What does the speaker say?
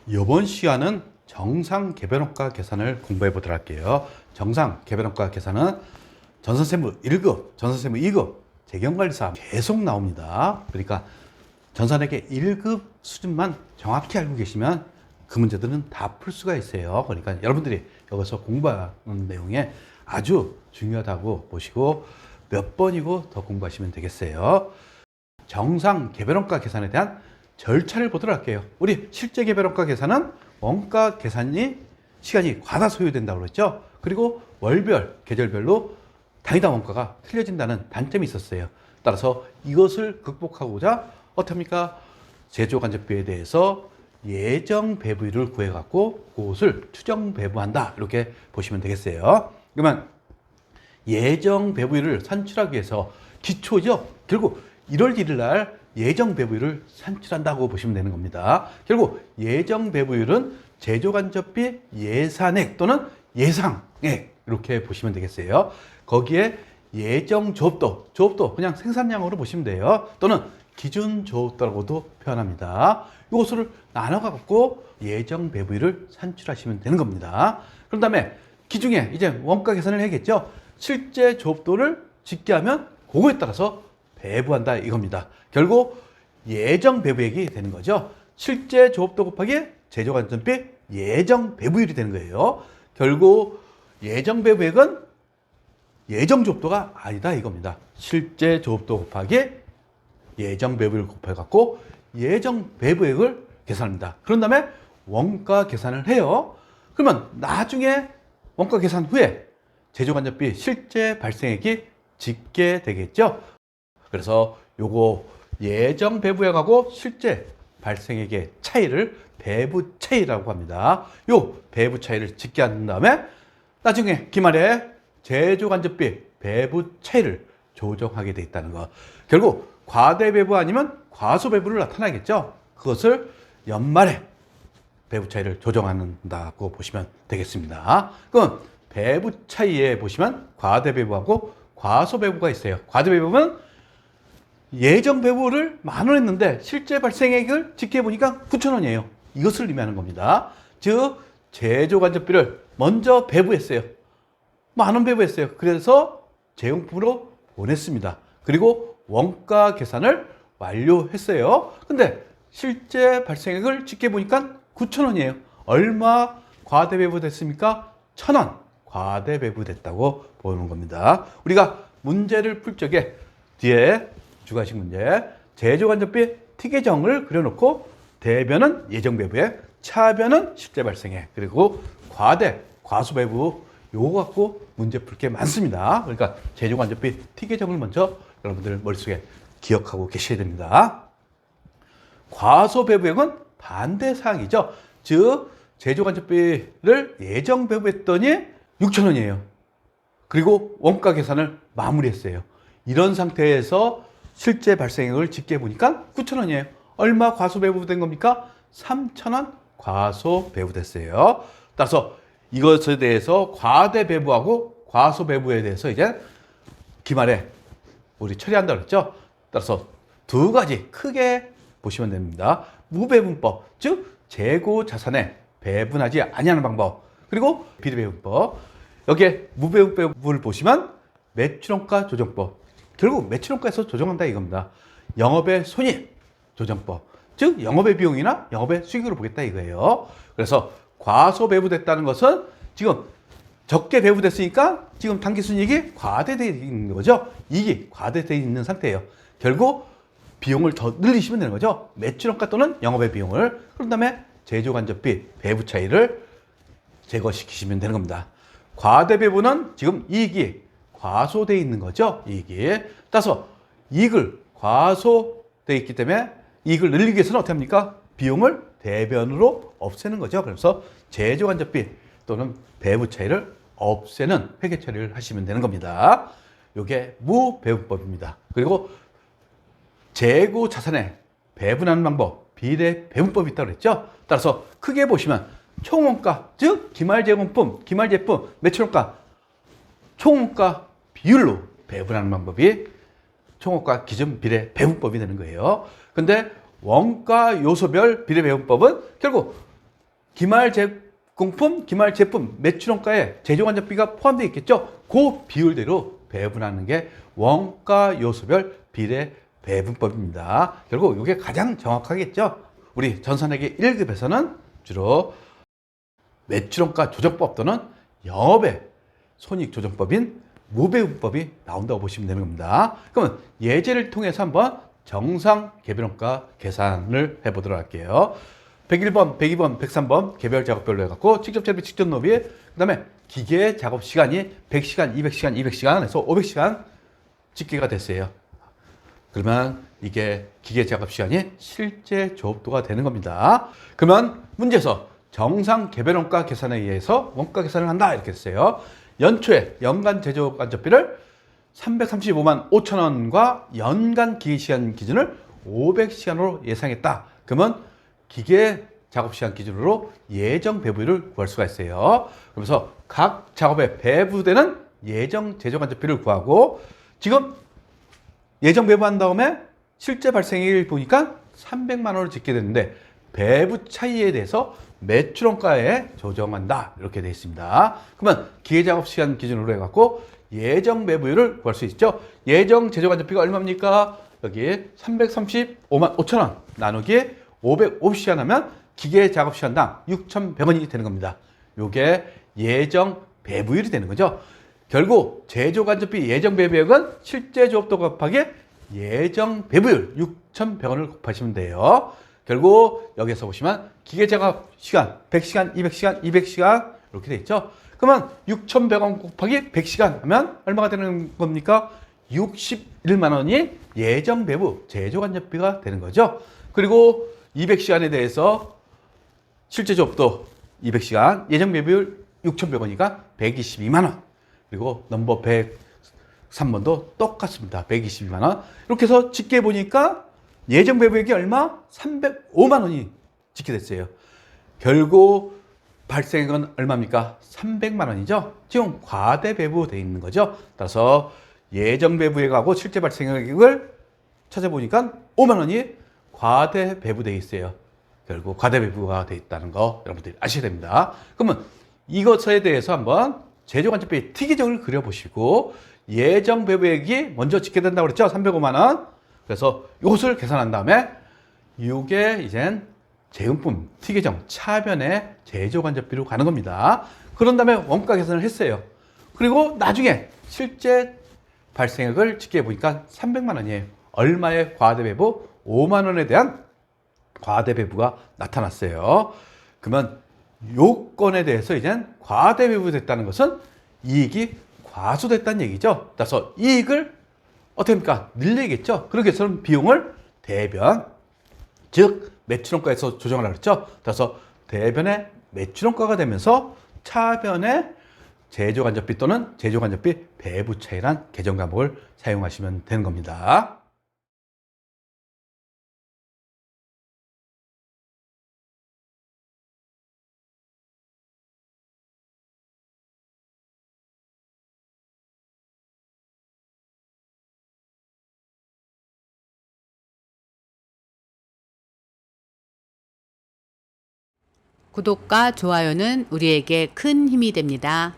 이번 시간은 정상 개별원가 계산을 공부해 보도록 할게요. 정상 개별원가 계산은 전산세무 1급, 전산세무 2급, 재경관리사 계속 나옵니다. 그러니까 전산회계 1급 수준만 정확히 알고 계시면 그 문제들은 다 풀 수가 있어요. 그러니까 여러분들이 여기서 공부하는 내용에 아주 중요하다고 보시고 몇 번이고 더 공부하시면 되겠어요. 정상 개별원가 계산에 대한 절차를 보도록 할게요. 우리 실제 개별원가 계산은 원가 계산이 시간이 과다 소요된다고 그랬죠. 그리고 월별, 계절별로 단위당 원가가 틀려진다는 단점이 있었어요. 따라서 이것을 극복하고자 어떻습니까? 제조간접비에 대해서 예정 배부율을 구해갖고 그것을 추정 배부한다. 이렇게 보시면 되겠어요. 그러면 예정 배부율을 산출하기 위해서 기초죠. 결국 1월 1일 날 예정 배부율을 산출한다고 보시면 되는 겁니다. 결국 예정 배부율은 제조간접비 예산액 또는 예상액 이렇게 보시면 되겠어요. 거기에 예정 조업도 그냥 생산량으로 보시면 돼요. 또는 기준 조업도라고도 표현합니다. 이것을 나눠 갖고 예정 배부율을 산출하시면 되는 겁니다. 그런 다음에 기중에 이제 원가 계산을 해야겠죠. 실제 조업도를 집계하면 그거에 따라서 배부한다 이겁니다. 결국 예정 배부액이 되는 거죠. 실제 조업도 곱하기 제조간접비 예정 배부율이 되는 거예요. 결국 예정 배부액은 예정 조업도가 아니다 이겁니다. 실제 조업도 곱하기 예정 배부율을 곱해 갖고 예정 배부액을 계산합니다. 그런 다음에 원가 계산을 해요. 그러면 나중에 원가 계산 후에 제조간접비 실제 발생액이 집계되겠죠. 그래서 요거 예정 배부액하고 실제 발생액의 차이를 배부 차이라고 합니다. 요 배부 차이를 집계한 다음에 나중에 기말에 제조간접비 배부 차이를 조정하게 돼 있다는 거. 결국 과대 배부 아니면 과소 배부를 나타나겠죠. 그것을 연말에 배부 차이를 조정한다고 보시면 되겠습니다. 그럼 배부 차이에 보시면 과대 배부하고 과소 배부가 있어요. 과대 배부는 예정 배부를 10,000원 했는데 실제 발생액을 집계해 보니까 9,000원이에요. 이것을 의미하는 겁니다. 즉 제조간접비를 먼저 배부했어요. 10,000원 배부했어요. 그래서 재용품으로 보냈습니다. 그리고 원가 계산을 완료했어요. 근데 실제 발생액을 집계해 보니까 9,000원이에요. 얼마 과대 배부됐습니까? 1,000원 과대 배부됐다고 보는 겁니다. 우리가 문제를 풀 적에 뒤에 주관식 문제 제조간접비 티계정을 그려놓고 대변은 예정 배부액, 차변은 실제 발생액, 그리고 과대, 과소 배부 요거 갖고 문제 풀 게 많습니다. 그러니까 제조간접비 티계정을 먼저 여러분들 머릿속에 기억하고 계셔야 됩니다. 과소 배부액은 반대 사항이죠. 즉 제조간접비를 예정 배부했더니 6,000원이에요. 그리고 원가 계산을 마무리했어요. 이런 상태에서 실제 발생액을 집계해 보니까 9,000원이에요. 얼마 과소 배부된 겁니까? 3,000원 과소 배부됐어요. 따라서 이것에 대해서 과대 배부하고 과소 배부에 대해서 이제 기말에 우리 처리한다고 했죠. 따라서 두 가지 크게 보시면 됩니다. 무배분법, 즉 재고 자산에 배분하지 아니하는 방법, 그리고 비례배분법. 여기에 무배분법을 보시면 매출원가 조정법, 결국 매출원가에서 조정한다 이겁니다. 영업의 손익 조정법, 즉 영업의 비용이나 영업의 수익으로 보겠다 이거예요. 그래서 과소 배부됐다는 것은 지금 적게 배부됐으니까 지금 당기순이익이 과대되어 있는 거죠. 이익이 과대되어 있는 상태예요. 결국 비용을 더 늘리시면 되는 거죠. 매출원가 또는 영업의 비용을. 그런 다음에 제조간접비 배부 차이를 제거시키시면 되는 겁니다. 과대 배부는 지금 이익이 과소되어 있는 거죠. 이익이. 따라서 이익을 과소되어 있기 때문에 이익을 늘리기 위해서는 어떻게 합니까? 비용을 대변으로 없애는 거죠. 그래서 제조간접비 또는 배부 차이를 없애는 회계 처리를 하시면 되는 겁니다. 이게 무배분법입니다. 그리고 재고 자산에 배분하는 방법, 비례 배분법이 있다고 그랬죠. 따라서 크게 보시면 총원가, 즉 기말제공품, 기말제품, 매출원가, 총원가 비율로 배분하는 방법이 총원가 기준 비례 배분법이 되는 거예요. 근데 원가 요소별 비례 배분법은 결국 기말 제공품, 기말 제품 매출원가에 제조간접비가 포함되어 있겠죠. 그 비율대로 배분하는 게 원가 요소별 비례 배분법입니다. 결국 이게 가장 정확하겠죠. 우리 전산회계 1급에서는 주로 매출원가 조정법 또는 영업의 손익조정법인 무배분법이 나온다고 보시면 되는 겁니다. 그러면 예제를 통해서 한번 정상 개별원가 계산을 해보도록 할게요. 101번, 102번, 103번 개별 작업별로 해갖고 직접 재배, 직접 노비, 그 다음에 기계 작업 시간이 100시간, 200시간, 200시간 해서 500시간 집계가 됐어요. 그러면 이게 기계 작업 시간이 실제 조업도가 되는 겁니다. 그러면 문제에서 정상 개별 원가 계산에 의해서 원가 계산을 한다 이렇게 했어요. 연초에 연간 제조 간접비를 335만 5천 원과 연간 기계시간 기준을 500시간으로 예상했다. 그러면 기계 작업시간 기준으로 예정 배부율을 구할 수가 있어요. 그래서 각 작업에 배부되는 예정 제조 간접비를 구하고 지금 예정 배부한 다음에 실제 발생일 보니까 300만 원을 짓게 됐는데 배부 차이에 대해서 매출원가에 조정한다 이렇게 되어 있습니다. 그러면 기계작업시간 기준으로 해갖고 예정 배부율을 구할 수 있죠. 예정 제조간접비가 얼마입니까? 여기 335만 5천 원 나누기 550시간 하면 기계작업시간당 6,100원이 되는 겁니다. 요게 예정 배부율이 되는 거죠. 결국 제조간접비 예정 배부액은 실제 조업도 곱하기 예정 배부율 6,100원을 곱하시면 돼요. 결국 여기서 보시면 기계 작업 시간 100시간, 200시간, 200시간 이렇게 돼 있죠. 그러면 6,100원 곱하기 100시간 하면 얼마가 되는 겁니까? 61만 원이 예정 배부 제조간접비가 되는 거죠. 그리고 200시간에 대해서 실제 조업도 200시간, 예정 배부율 6,100원이니까 122만 원. 그리고 넘버 103번도 똑같습니다. 122만 원. 이렇게 해서 집계 보니까 예정 배부액이 얼마? 305만 원이 집계됐어요. 결국 발생액은 얼마입니까? 300만 원이죠. 지금 과대 배부되어 있는 거죠. 따라서 예정 배부액하고 실제 발생액을 찾아보니까 5만 원이 과대 배부되어 있어요. 결국 과대 배부가 되어 있다는 거 여러분들이 아셔야 됩니다. 그러면 이것에 대해서 한번 제조간접비 특이점을 그려보시고 예정 배부액이 먼저 집계된다고 그랬죠? 305만 원. 그래서 이것을 계산한 다음에 이게 이젠 재음품, 특이점, 차변의 제조간접비로 가는 겁니다. 그런 다음에 원가 계산을 했어요. 그리고 나중에 실제 발생액을 집계해 보니까 300만 원이에요. 얼마의 과대배부? 5만 원에 대한 과대배부가 나타났어요. 그러면 요건에 대해서 이젠 과대배부됐다는 것은 이익이 과소됐다는 얘기죠. 따라서 이익을 어떻게 합니까? 늘리겠죠. 그러기 위해서는 비용을 대변, 즉 매출원가에서 조정하라고 그랬죠. 따라서 대변의 매출원가가 되면서 차변의 제조간접비 또는 제조간접비 배부 차이란 계정 과목을 사용하시면 되는 겁니다. 구독과 좋아요는 우리에게 큰 힘이 됩니다.